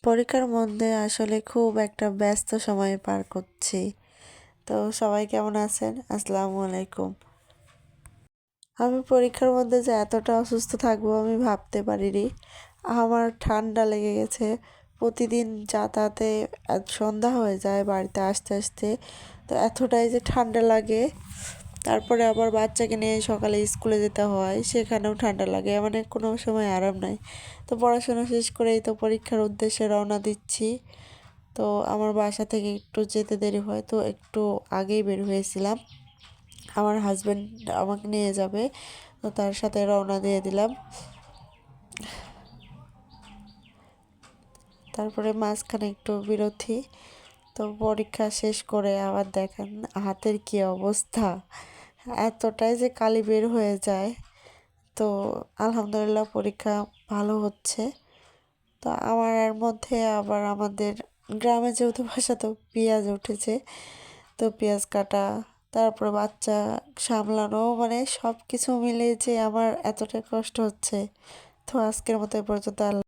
পরীক্ষার মধ্যে আসলে খুব একটা ব্যস্ত সময় পার করছি। তো সবাই কেমন আছেন? আসসালামু আলাইকুম। আমি পরীক্ষার মধ্যে যে এতটা অসুস্থ থাকবো আমি ভাবতে পারিনি। আমার ঠান্ডা লেগে গেছে। প্রতিদিন যাতায়াতে সন্ধ্যা হয়ে যায় বাড়িতে আসতে আসতে। তো এতটাই যে ঠান্ডা লাগে, তারপরে আবার বাচ্চাকে নিয়ে সকালে স্কুলে যেতে হয়, সেখানেও ঠান্ডা লাগে, মানে কোনো সময় আরাম নাই। তো পড়াশোনা শেষ করেই তো পরীক্ষার উদ্দেশ্যে রওনা দিচ্ছি। তো আমার বাসা থেকে একটু যেতে দেরি হয়, তো একটু আগেই বের হয়েছিলাম। আমার হাজব্যান্ড আমাকে নিয়ে যাবে, তো তার সাথে রওনা দিয়ে দিলাম। তারপরে মাঝখানে একটু বিরতি। তো পরীক্ষা শেষ করে আবার দেখেন হাতের কি অবস্থা, এতটাই যে কালি বের হয়ে যায়। তো আলহামদুলিল্লাহ পরীক্ষা ভালো হচ্ছে। তো আমার এর মধ্যে আবার আমাদের গ্রামে যেহেতু বাসা, তো পেঁয়াজ উঠেছে, তো পেঁয়াজ কাটা, তারপরে বাচ্চা সামলানো, মানে সব কিছু মিলে যে আমার এতটা কষ্ট হচ্ছে। তো আজকের মতো এ পর্যন্ত।